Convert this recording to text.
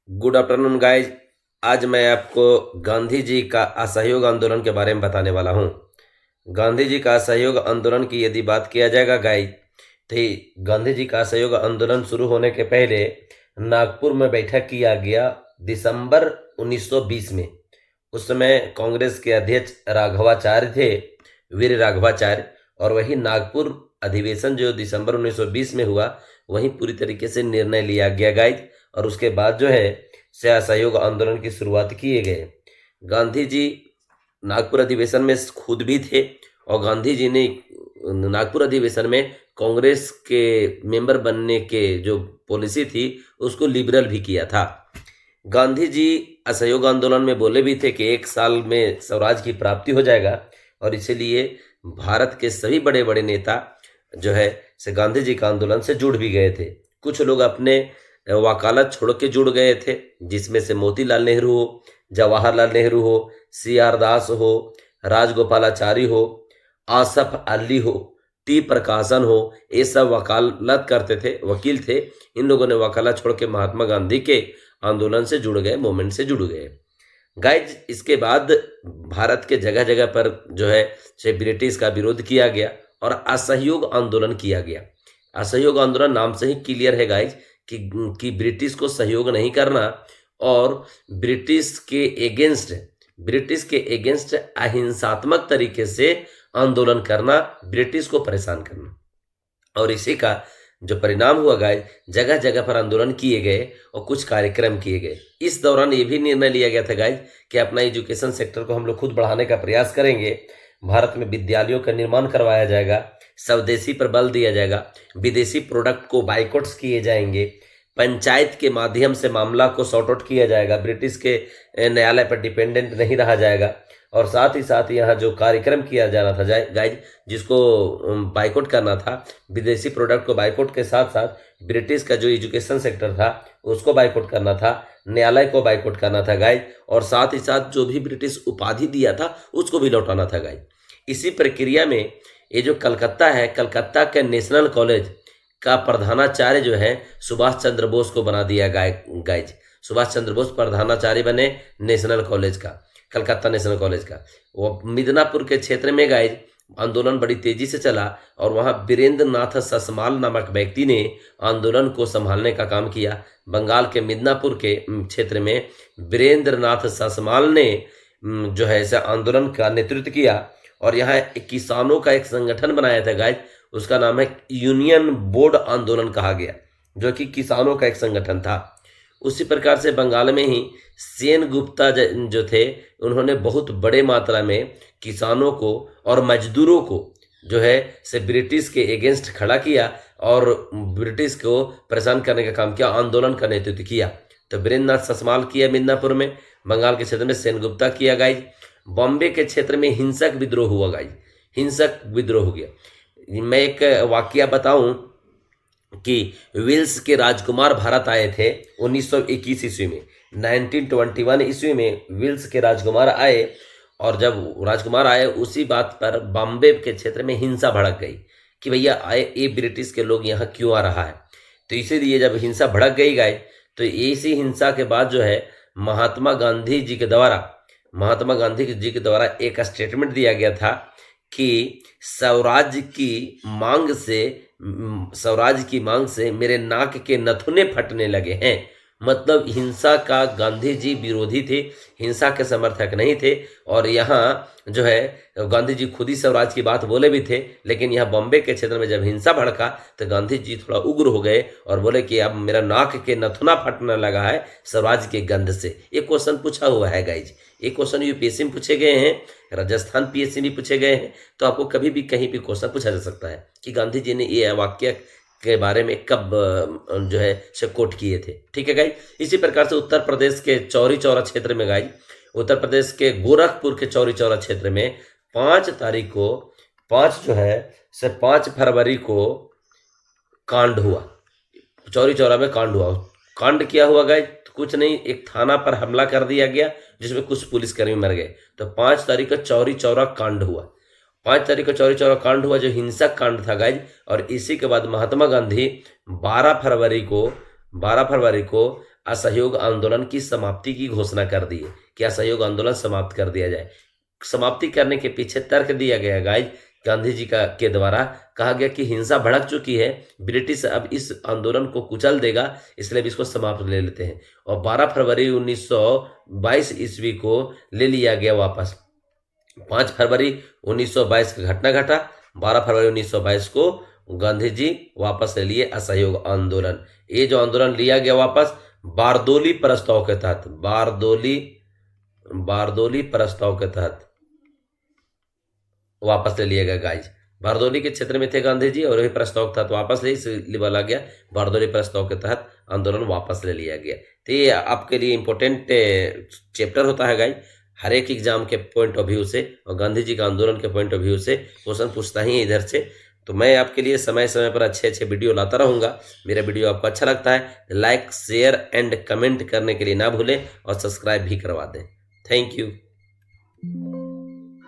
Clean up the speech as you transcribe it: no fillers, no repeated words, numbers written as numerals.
Good afternoon guys. आज मैं आपको गांधी जी का असहयोग आंदोलन के बारे में बताने वाला हूं। गांधी जी का असहयोग आंदोलन की यदि बात किया जाएगा गाइज, तो गांधी जी का असहयोग आंदोलन शुरू होने के पहले नागपुर में बैठक किया गया दिसंबर 1920 में। उस समय कांग्रेस के अध्यक्ष राघवाचार्य थे, वीर राघवाचार्य। और वही नागपुर अधिवेशन जो दिसंबर 1920 में हुआ, वहीं पूरी तरीके से निर्णय लिया गया गाइज। और उसके बाद जो है से असहयोग आंदोलन की शुरुआत किए गए। गांधी जी नागपुर अधिवेशन में खुद भी थे, और गांधी जी ने नागपुर अधिवेशन में कांग्रेस के मेंबर बनने के जो पॉलिसी थी उसको लिबरल भी किया था। गांधी जी असहयोग आंदोलन में बोले भी थे कि 1 साल में स्वराज की प्राप्ति हो जाएगा, और इसीलिए भारत के सभी बड़े बड़े नेता जो है से गांधी जी का आंदोलन से जुड़ भी गए थे। कुछ लोग अपने वकालत छोड़ के जुड़ गए थे, जिसमें से मोतीलाल नेहरू हो, जवाहरलाल नेहरू हो, सी आर दास हो, राजगोपालाचारी हो, आसफ अली हो, टी प्रकाशन हो, ये सब वकालत करते थे, वकील थे। इन लोगों ने वकालत छोड़ के महात्मा गांधी के आंदोलन से जुड़ गए, मूवमेंट से जुड़ गए गाइज। इसके बाद भारत के जगह जगह पर जो है से ब्रिटिश का विरोध किया गया और असहयोग आंदोलन किया गया। असहयोग आंदोलन नाम से ही क्लियर है गाइज कि ब्रिटिश को सहयोग नहीं करना, और ब्रिटिश के एगेंस्ट अहिंसात्मक तरीके से आंदोलन करना, ब्रिटिश को परेशान करना। और इसी का जो परिणाम हुआ गाइज, जगह जगह पर आंदोलन किए गए और कुछ कार्यक्रम किए गए। इस दौरान ये भी निर्णय लिया गया था गाइज कि अपना एजुकेशन सेक्टर को हम लोग खुद बढ़ाने का प्रयास करेंगे। भारत में विद्यालयों का निर्माण करवाया जाएगा, स्वदेशी पर बल दिया जाएगा, विदेशी प्रोडक्ट को बाइकआउट्स किए जाएंगे, पंचायत के माध्यम से मामला को सॉर्ट आउट किया जाएगा, ब्रिटिश के न्यायालय पर डिपेंडेंट नहीं रहा जाएगा। और साथ ही साथ यहाँ जो कार्यक्रम किया जाना था गाइज, जिसको बाइकआउट करना था, विदेशी प्रोडक्ट को बाइकआउट के साथ साथ ब्रिटिश का जो एजुकेशन सेक्टर था उसको बाइकआउट करना था, न्यायालय को बाइकआउट करना था गाइज, और साथ ही साथ जो भी ब्रिटिश उपाधि दिया था उसको भी लौटाना था गाइज। इसी प्रक्रिया में ये जो कलकत्ता है, कलकत्ता के नेशनल कॉलेज का प्रधानाचार्य जो है सुभाष चंद्र बोस को बना दिया गाइज। सुभाष चंद्र बोस प्रधानाचार्य बने नेशनल कॉलेज का, कलकत्ता नेशनल कॉलेज का। वो मिदनापुर के क्षेत्र में गाइज आंदोलन बड़ी तेजी से चला, और वहाँ वीरेंद्र नाथ ससमाल नामक व्यक्ति ने आंदोलन को संभालने का काम किया। बंगाल के मिदनापुर के क्षेत्र में वीरेंद्र नाथ ससमाल ने जो है ऐसा आंदोलन का नेतृत्व किया, और यहाँ किसानों का एक संगठन बनाया था गाइज, उसका नाम है यूनियन बोर्ड आंदोलन कहा गया, जो कि किसानों का एक संगठन था। उसी प्रकार से बंगाल में ही सेन गुप्ता जो थे, उन्होंने बहुत बड़े मात्रा में किसानों को और मजदूरों को जो है से ब्रिटिश के अगेंस्ट खड़ा किया और ब्रिटिश को परेशान करने का काम किया, आंदोलन का नेतृत्व किया। तो वीरेंद्र नाथ ससमाल किया मिदनापुर में, बंगाल के क्षेत्र में सेन गुप्ता किया गाइज। बॉम्बे के क्षेत्र में हिंसक विद्रोह हुआ गाइज, हिंसक विद्रोह हो गया। मैं एक वाकया बताऊं कि विल्स के राजकुमार भारत आए थे 1921 ईस्वी में, 1921 ईस्वी में विल्स के राजकुमार आए, और जब राजकुमार आए उसी बात पर बॉम्बे के क्षेत्र में हिंसा भड़क गई कि भैया आए ये ब्रिटिश के लोग यहाँ क्यों आ रहा है। तो इसीलिए जब हिंसा भड़क गई गाय, तो इसी हिंसा के बाद जो है महात्मा गांधी जी के द्वारा एक स्टेटमेंट दिया गया था कि स्वराज की मांग से मेरे नाक के नथुने फटने लगे हैं। मतलब हिंसा का गांधी जी विरोधी थे, हिंसा के समर्थक नहीं थे। और यहाँ जो है गांधी जी खुद ही स्वराज की बात बोले भी थे, लेकिन यहाँ बॉम्बे के क्षेत्र में जब हिंसा भड़का तो गांधी जी थोड़ा उग्र हो गए और बोले कि अब मेरा नाक के नथुना फटने लगा है स्वराज के गंध से। ये क्वेश्चन पूछा हुआ है गाइज, ये क्वेश्चन यूपीएससी में पूछे गए हैं, राजस्थान पीएससी में पूछे गए हैं। तो आपको कभी भी कहीं भी क्वेश्चन पूछा जा सकता है कि गांधी जी ने ये वाक्य के बारे में कब जो है से कोट किए थे। ठीक है गाइज। इसी प्रकार से उत्तर प्रदेश के चौरी चौरा क्षेत्र में गाइज, उत्तर प्रदेश के गोरखपुर के चौरी चौरा क्षेत्र में 5 फरवरी को कांड हुआ, चौरी चौरा में कांड हुआ। कांड क्या हुआ गाइज? तो कुछ नहीं, एक थाना पर हमला कर दिया गया जिसमें कुछ पुलिसकर्मी मर गए। तो 5 तारीख को चौरी चौरा कांड हुआ, 5 तारीख को चौरी चौरा कांड हुआ, जो हिंसक कांड था गाइज। और इसी के बाद महात्मा गांधी 12 फरवरी को 12 फरवरी को असहयोग आंदोलन की समाप्ति की घोषणा कर दी है कि असहयोग आंदोलन समाप्त कर दिया जाए। समाप्ति करने के पीछे तर्क दिया गया गाइज गांधी जी का के द्वारा कहा गया कि हिंसा भड़क चुकी है, ब्रिटिश अब इस आंदोलन को कुचल देगा, इसलिए अब इसको समाप्त ले लेते हैं। और 12 फरवरी 1922 ईस्वी को ले लिया गया वापस। 5 फरवरी 1922 का घटना घटा, 12 फरवरी 1922 को गांधी जी वापस ले लिए असहयोग आंदोलन। ये जो आंदोलन लिया गया वापस बारदोली प्रस्ताव के तहत, बारदोली प्रस्ताव के तहत वापस ले लिया गया गाइज। बारदोली के क्षेत्र में थे गांधी जी और वही प्रस्ताव के तहत वापस ले, इसलिए बोला गया बारदोली प्रस्ताव के तहत आंदोलन वापस ले लिया गया। तो ये आपके लिए इंपॉर्टेंट चैप्टर होता है गाइज, हर एक एग्जाम के पॉइंट ऑफ व्यू से और गांधी जी का आंदोलन के पॉइंट ऑफ व्यू से क्वेश्चन पूछता ही है इधर से। तो मैं आपके लिए समय समय पर अच्छे अच्छे वीडियो लाता रहूंगा। मेरा वीडियो आपको अच्छा लगता है लाइक शेयर एंड कमेंट करने के लिए ना भूलें और सब्सक्राइब भी करवा दें। Thank you.